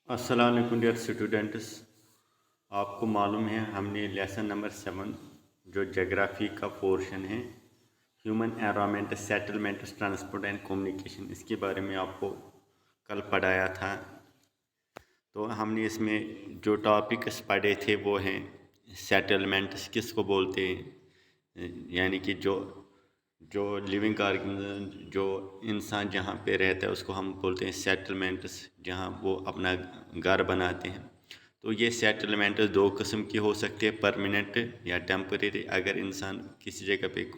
अस्सलाम वालेकुम dear students. आपको मालूम है हमने लेसन नंबर 7 जो जोग्राफ़ी का पोर्शन है human environment settlement transport and communication, इसके बारे में आपको कल पढ़ाया था। तो हमने इसमें जो टॉपिक्स पढ़े थे वो हैं सेटलमेंट्स किसको बोलते हैं, यानी कि जो जो लिविंग ऑर्गेनिज्म जो इंसान जहाँ पे रहता है उसको हम बोलते हैं सेटलमेंट्स, जहाँ वो अपना घर बनाते हैं। तो ये सेटलमेंट दो किस्म की हो सकते हैं, परमानेंट या टेम्परेरी। अगर इंसान किसी जगह पे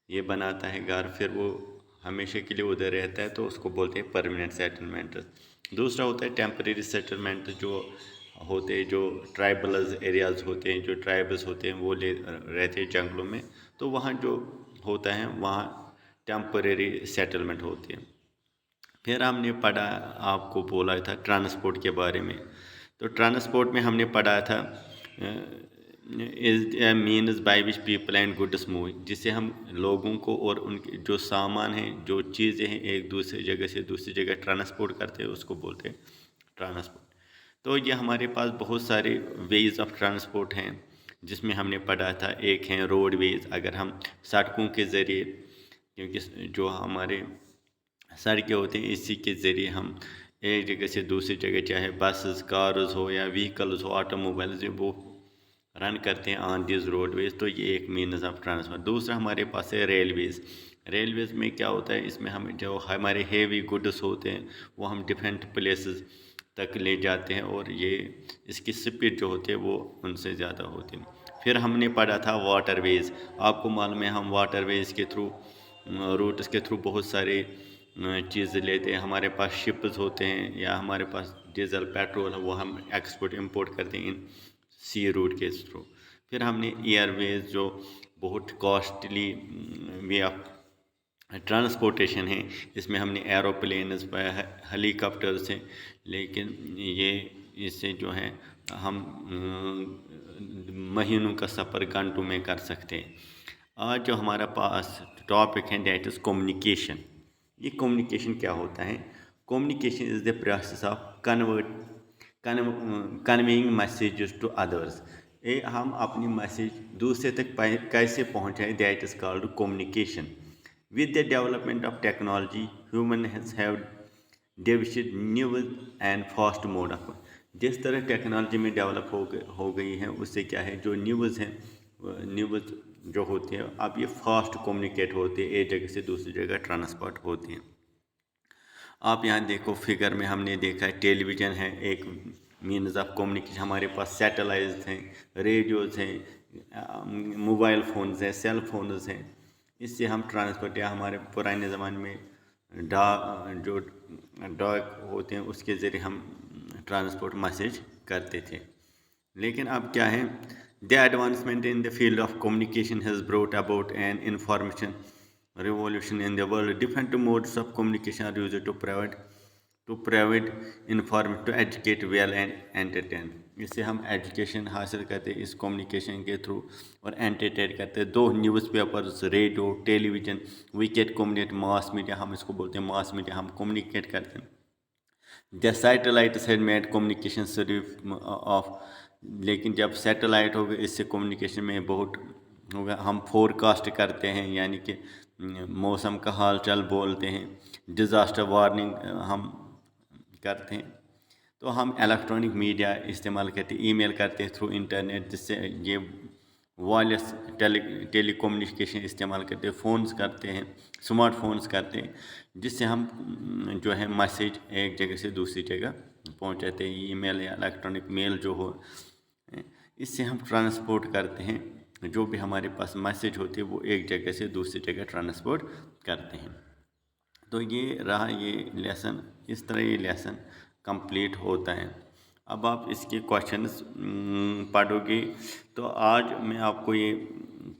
ये बनाता है घर, फिर वो हमेशा के लिए उधर रहता है, तो उसको बोलते हैं परमानेंट सेटलमेंट। दूसरा होता है टेम्परेरी सेटलमेंट, जो होते हैं जो ट्राइबल एरियाज़ होते हैं, जो ट्राइबल्स होते हैं वो रहते हैं जंगलों में, तो वहाँ जो होता है वहाँ टेम्परेरी सेटलमेंट होती है। फिर हमने पढ़ा, आपको बोला था ट्रांसपोर्ट के बारे में। तो ट्रांसपोर्ट में हमने पढ़ा था is a means by which people and goods move, जिससे हम लोगों को और उनके जो सामान हैं, जो चीज़ें हैं, एक दूसरी जगह से दूसरी जगह ट्रांसपोर्ट करते हैं, उसको बोलते हैं ट्रांसपोर्ट। तो ये हमारे पास बहुत सारे वेज ऑफ ट्रांसपोर्ट हैं, जिसमें हमने पढ़ा था एक हैं रोड वेज। अगर हम सड़कों के ज़रिए, क्योंकि जो हमारे सड़कें होती हैं इसी के ज़रिए हम एक जगह से दूसरी जगह, चाहे बसेस कार्स हो या व्हीकल्स हो, ऑटोमोबाइल्स, वो रन करते हैं ऑन दिस रोडवेज। तो ये एक मीन्स ऑफ ट्रांसपोर्ट। दूसरा हमारे पास है रेलवेज़। रेलवेज़ में क्या होता है, इसमें हम जो हमारे हेवी गुड्स होते हैं वो हम डिफरेंट प्लेसेस तक ले जाते हैं, और ये इसकी स्पीड जो होती है वो उनसे ज़्यादा होती है। फिर हमने पढ़ा था वाटरवेज़। आपको मालूम है हम वाटरवेज़ के थ्रू, रूट्स के थ्रू बहुत सारे चीज़ लेते हैं। हमारे पास शिप्स होते हैं या हमारे पास डीजल पेट्रोल है, वो हम एक्सपोर्ट इंपोर्ट करते हैं इन सी रूट के थ्रू। फिर हमने एयरवेज, जो बहुत कॉस्टली वे ऑफ ट्रांसपोर्टेशन है, इसमें हमने एरोप्लेन्स पर हेलीकॉप्टर्स हैं, लेकिन ये इससे जो है हम महीनों का सफ़र घंटों में कर सकते हैं। आज जो हमारा पास टॉपिक है डेट इज़ कम्युनिकेशन। ये कम्युनिकेशन क्या होता है? Communication is the process of conveying messages to others. हम अपनी मैसेज दूसरे तक कैसे पहुँचाएँ, that is called communication. With the development of technology human have devised new and fast mode of. जिस तरह टेक्नोलॉजी में डेवलप हो गई है, उससे क्या है, जो न्यूज़ है, न्यूज़ जो होती है अब ये फास्ट कम्युनिकेट होती है, एक जगह से दूसरी जगह ट्रांसपोर्ट होती है। आप यहाँ देखो फिगर में हमने देखा है टेलीविज़न है एक मीन्स ऑफ कम्युनिकेशन, हमारे पास सैटेलाइट्स हैं, रेडियोज़ हैं, मोबाइल फ़ोन्स हैं, सेल फोन्स हैं। इससे हम ट्रांसपोर्ट, या हमारे पुराने ज़माने में डाक होते हैं, उसके ज़रिए हम ट्रांसपोर्ट मैसेज करते थे। लेकिन अब क्या है, the advancement in the field of communication has brought about an information revolution in the world. Different modes of communication are used to provide information, to educate well and entertain. इससे हम education हासिल करते हैं इस communication के through, और entertain करते हैं। दो newspapers, radio, television, we can communicate mass media, हम इसको बोलते हैं मास मीडिया, हम कम्युनिकेट करते हैं। The satellites had made communication serve off, लेकिन जब सैटेलाइट हो गए इससे कम्युनिकेशन में बहुत हो गया। हम फोरकास्ट करते हैं, यानी कि मौसम का हाल चाल बोलते हैं। डिज़ास्टर वार्निंग हम करते हैं। तो हम इलेक्ट्रॉनिक मीडिया इस्तेमाल करते हैं, ईमेल करते हैं थ्रू इंटरनेट, जिससे ये वायरलेस टेलीकम्युनिकेशन इस्तेमाल करते हैं, फ़ोन्स करते हैं, स्मार्टफोन्स करते हैं, जिससे हम जो है मैसेज एक जगह से दूसरी जगह पहुंचाते हैं। ईमेल या इलेक्ट्रॉनिक मेल जो हो, इससे हम ट्रांसपोर्ट करते हैं। जो भी हमारे पास मैसेज होती है वो एक जगह से दूसरी जगह ट्रांसपोर्ट करते हैं। तो ये रहा ये लेसन, इस तरह ये लेसन कंप्लीट होता है। अब आप इसके क्वेश्चंस पढ़ोगे, तो आज मैं आपको ये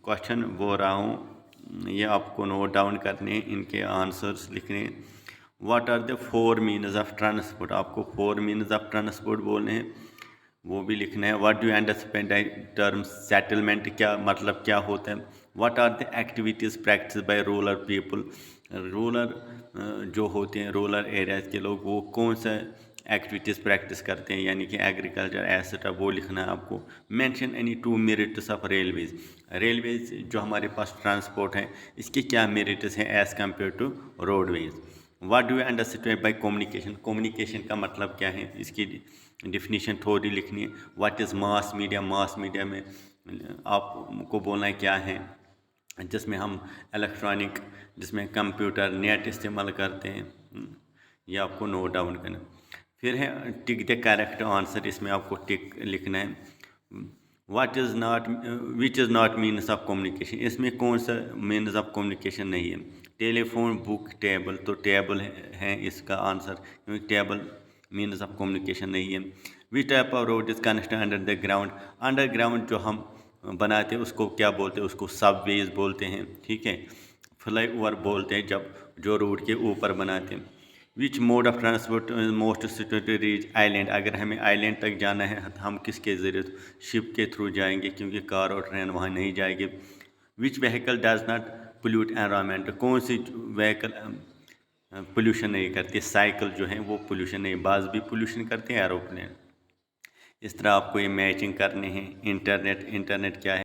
क्वेश्चन बोल रहा हूँ, ये आपको नोट डाउन करने, इनके आंसर्स लिखने। What are the 4 means of transport, आपको 4 मीन्स ऑफ ट्रांसपोर्ट बोलने हैं, वो भी लिखना है। What do you understand term settlement, क्या मतलब क्या होता है। What are the activities practice by rural people, rural जो होते हैं रूरल एरियाज़ के लोग, वो कौन सा एक्टिविटीज़ प्रैक्टिस करते हैं, यानी कि एग्रीकल्चर एसेट वो लिखना है आपको। Mention any 2 merits of railways. Railways जो हमारे पास ट्रांसपोर्ट है, इसके क्या मेरिट्स हैं as compare to roadways. What do you understand by communication. Communication का मतलब क्या है, इसकी डिफिनीशन थोड़ी लिखनी है। What is mass media. Mass media में आपको बोलना है क्या है, जिसमें हम इलेक्ट्रॉनिक, जिसमें कंप्यूटर नेट इस्तेमाल करते हैं, ये आपको नोट डाउन करना। फिर है टिक द करेक्ट आंसर, इसमें आपको टिक लिखना है। What is not, which is not means of communication, इसमें कौन सा मीन्स ऑफ कम्युनिकेशन नहीं है। टेलीफोन, बुक, टेबल, तो टेबल है इसका आंसर, क्योंकि टेबल मीन्स ऑफ कम्युनिकेशन नहीं है। Which type of road is connected under the ground. Under ground जो हम बनाते हैं उसको क्या बोलते हैं, उसको सबवेज बोलते हैं, ठीक है। फ्लाई ओवर बोलते हैं जब जो रोड के ऊपर बनाते हैं। Which mode of transport most suited to reach island. अगर हमें आइलैंड तक जाना है तो हम किसके ज़रिए, शिप के थ्रू जाएंगे, क्योंकि कार और ट्रेन वहाँ नहीं जाएगी। Which vehicle does not pollute environment. कौन सी व्हीकल पोल्यूशन नहीं करती। साइकिल जो है वो पोल्यूशन नहीं, बस भी पोल्यूशन करते हैं, एरोप्लेन। इस तरह आपको ये मैचिंग करने हैं। इंटरनेट क्या है।